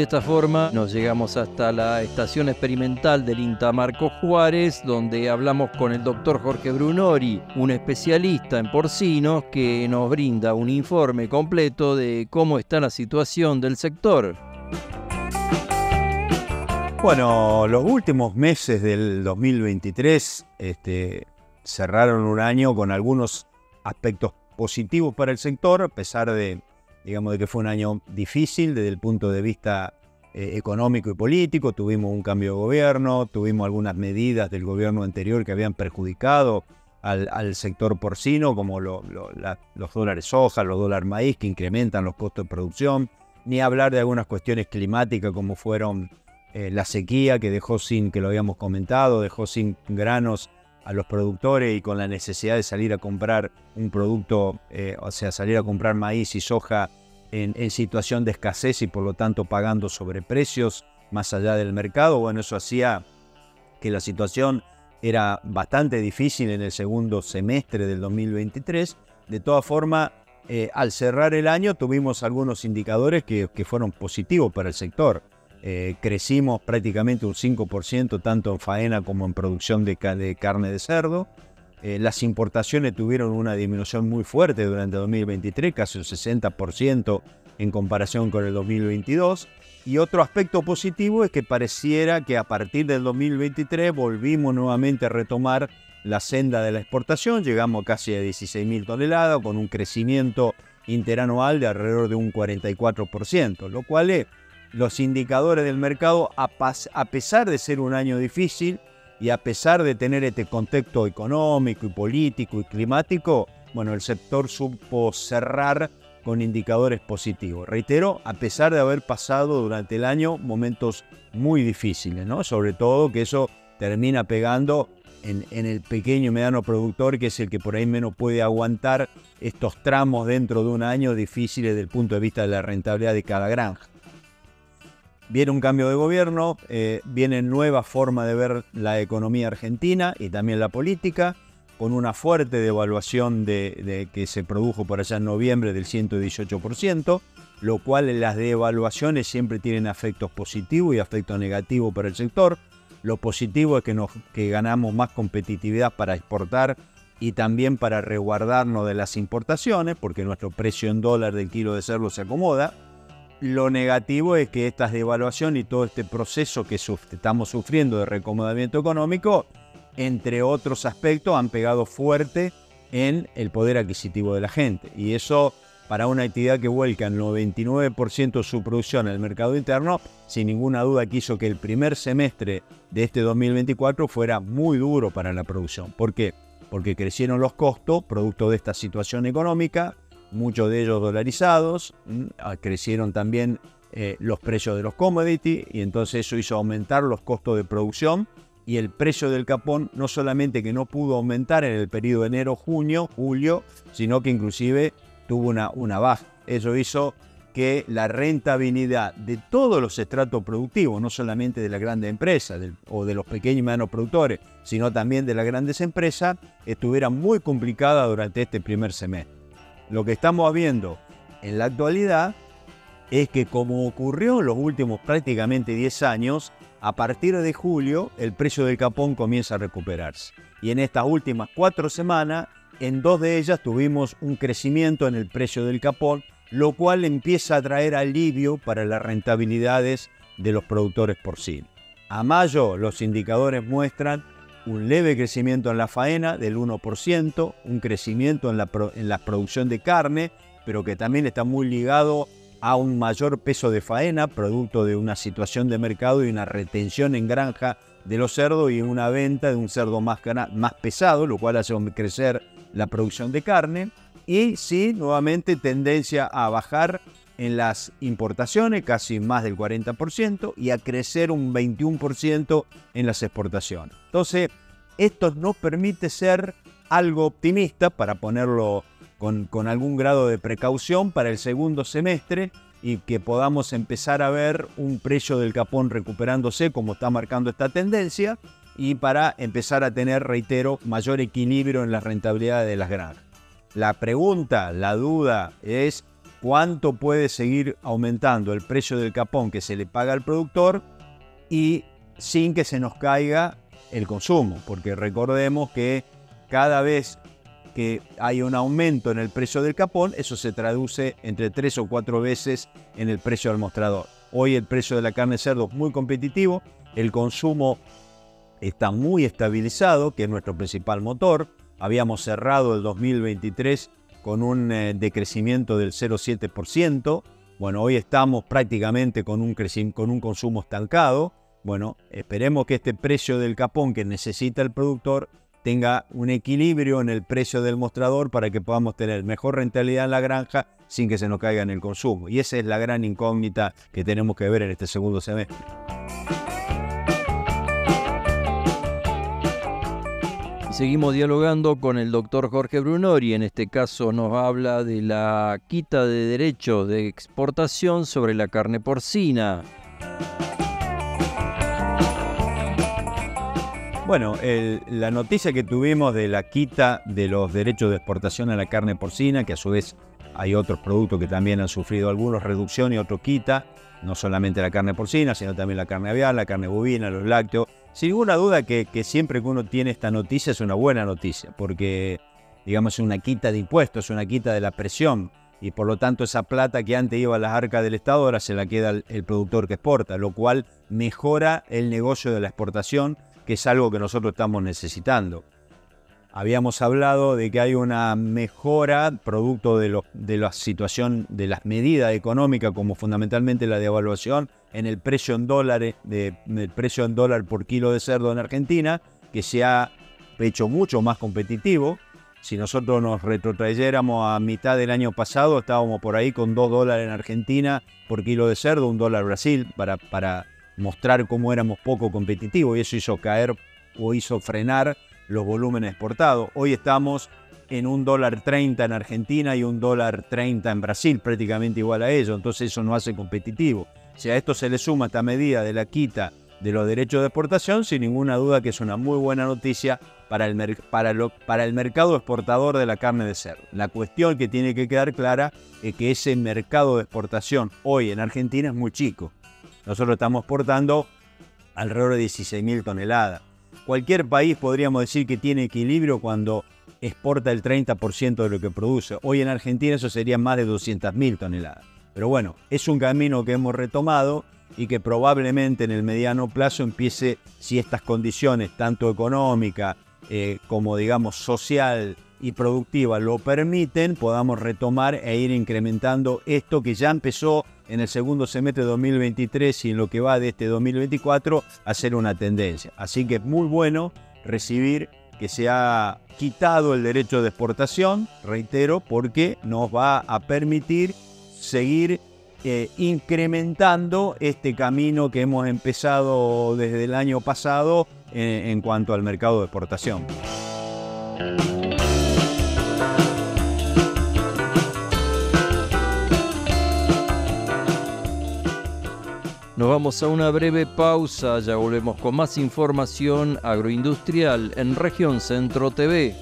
de esta forma nos llegamos hasta la estación experimental del INTA Marcos Juárez, donde hablamos con el doctor Jorge Brunori, un especialista en porcinos que nos brinda un informe completo de cómo está la situación del sector. Bueno, los últimos meses del 2023 cerraron un año con algunos aspectos positivos para el sector, a pesar de que fue un año difícil desde el punto de vista económico y político. Tuvimos un cambio de gobierno, tuvimos algunas medidas del gobierno anterior que habían perjudicado al sector porcino, como los dólares soja, los dólares maíz, que incrementan los costos de producción, ni hablar de algunas cuestiones climáticas como fueron la sequía, que dejó sin, que lo habíamos comentado, dejó sin granos a los productores y con la necesidad de salir a comprar un producto, salir a comprar maíz y soja en situación de escasez y por lo tanto pagando sobreprecios más allá del mercado. Bueno, eso hacía que la situación era bastante difícil en el segundo semestre del 2023. De todas formas, al cerrar el año tuvimos algunos indicadores que fueron positivos para el sector. Crecimos prácticamente un 5% tanto en faena como en producción de carne de cerdo. Las importaciones tuvieron una disminución muy fuerte durante el 2023, casi un 60% en comparación con el 2022. Y otro aspecto positivo es que pareciera que a partir del 2023 volvimos nuevamente a retomar la senda de la exportación. Llegamos casi a 16.000 toneladas con un crecimiento interanual de alrededor de un 44%, lo cual es los indicadores del mercado, a pesar de ser un año difícil y a pesar de tener este contexto económico y político y climático, bueno, el sector supo cerrar con indicadores positivos. Reitero, a pesar de haber pasado durante el año momentos muy difíciles, ¿no? Sobre todo que eso termina pegando en el pequeño y mediano productor, que es el que por ahí menos puede aguantar estos tramos dentro de un año difíciles desde el punto de vista de la rentabilidad de cada granja. Viene un cambio de gobierno, viene nueva forma de ver la economía argentina y también la política, con una fuerte devaluación que se produjo por allá en noviembre del 118%, lo cual en las devaluaciones siempre tienen efectos positivos y efectos negativos para el sector. Lo positivo es que ganamos más competitividad para exportar y también para resguardarnos de las importaciones, porque nuestro precio en dólar del kilo de cerdo se acomoda. Lo negativo es que estas devaluaciones y todo este proceso que estamos sufriendo de reacomodamiento económico, entre otros aspectos, han pegado fuerte en el poder adquisitivo de la gente. Y eso, para una actividad que vuelca el 99% de su producción en el mercado interno, sin ninguna duda que hizo que el primer semestre de este 2024 fuera muy duro para la producción. ¿Por qué? Porque crecieron los costos producto de esta situación económica, muchos de ellos dolarizados, crecieron también los precios de los commodities y entonces eso hizo aumentar los costos de producción y el precio del capón no solamente que no pudo aumentar en el periodo de enero-julio, sino que inclusive tuvo una baja. Eso hizo que la rentabilidad de todos los estratos productivos, no solamente de las grandes empresas o de los pequeños y medianos productores, sino también de las grandes empresas, estuviera muy complicada durante este primer semestre. Lo que estamos viendo en la actualidad es que, como ocurrió en los últimos prácticamente 10 años, a partir de julio el precio del capón comienza a recuperarse. Y en estas últimas 4 semanas, en 2 de ellas tuvimos un crecimiento en el precio del capón, lo cual empieza a traer alivio para las rentabilidades de los productores porcinos. A mayo los indicadores muestran un leve crecimiento en la faena del 1%, un crecimiento en la producción de carne, pero que también está muy ligado a un mayor peso de faena, producto de una situación de mercado y una retención en granja de los cerdos y una venta de un cerdo más pesado, lo cual hace crecer la producción de carne. Y sí, nuevamente tendencia a bajar en las importaciones, casi más del 40%, y a crecer un 21% en las exportaciones. Entonces, esto nos permite ser algo optimista, para ponerlo con algún grado de precaución, para el segundo semestre, y que podamos empezar a ver un precio del capón recuperándose, como está marcando esta tendencia, y para empezar a tener, reitero, mayor equilibrio en la rentabilidad de las granjas. La pregunta, la duda es cuánto puede seguir aumentando el precio del capón que se le paga al productor y sin que se nos caiga el consumo, porque recordemos que cada vez que hay un aumento en el precio del capón, eso se traduce entre 3 o 4 veces en el precio al mostrador. Hoy el precio de la carne de cerdo es muy competitivo, el consumo está muy estabilizado, que es nuestro principal motor. Habíamos cerrado el 2023 con un decrecimiento del 0,7%. Bueno, hoy estamos prácticamente con un consumo estancado. Bueno, esperemos que este precio del capón que necesita el productor tenga un equilibrio en el precio del mostrador para que podamos tener mejor rentabilidad en la granja sin que se nos caiga en el consumo. Y esa es la gran incógnita que tenemos que ver en este segundo semestre. Seguimos dialogando con el doctor Jorge Brunori. En este caso nos habla de la quita de derechos de exportación sobre la carne porcina. Bueno, la noticia que tuvimos de la quita de los derechos de exportación a la carne porcina, que a su vez hay otros productos que también han sufrido algunos reducción y otros quita, no solamente la carne porcina, sino también la carne aviar, la carne bovina, los lácteos. Sin ninguna duda que siempre que uno tiene esta noticia es una buena noticia, porque digamos es una quita de impuestos, es una quita de la presión, y por lo tanto esa plata que antes iba a las arcas del Estado ahora se la queda el productor que exporta, lo cual mejora el negocio de la exportación, que es algo que nosotros estamos necesitando. Habíamos hablado de que hay una mejora producto de la situación de las medidas económicas, como fundamentalmente la devaluación en el precio en dólares, el precio en dólar por kilo de cerdo en Argentina, que se ha hecho mucho más competitivo. Si nosotros nos retrotrayéramos a mitad del año pasado, estábamos por ahí con $2 en Argentina por kilo de cerdo, $1 Brasil, para mostrar cómo éramos poco competitivos, y eso hizo caer o hizo frenar los volúmenes exportados. Hoy estamos en $1.30 en Argentina y $1.30 en Brasil, prácticamente igual a ello, entonces eso nos hace competitivo. Si a esto se le suma esta medida de la quita de los derechos de exportación, sin ninguna duda que es una muy buena noticia para el mercado exportador de la carne de cerdo. La cuestión que tiene que quedar clara es que ese mercado de exportación hoy en Argentina es muy chico. Nosotros estamos exportando alrededor de 16.000 toneladas. Cualquier país podríamos decir que tiene equilibrio cuando exporta el 30% de lo que produce. Hoy en Argentina eso sería más de 200.000 toneladas. Pero bueno, es un camino que hemos retomado y que probablemente en el mediano plazo empiece, si estas condiciones, tanto económicas como digamos social y productiva lo permiten, podamos retomar e ir incrementando esto que ya empezó en el segundo semestre de 2023 y en lo que va de este 2024 a ser una tendencia. Así que es muy bueno recibir que se ha quitado el derecho de exportación, reitero, porque nos va a permitir seguir incrementando este camino que hemos empezado desde el año pasado en cuanto al mercado de exportación. Nos vamos a una breve pausa, ya volvemos con más información agroindustrial en Región Centro TV.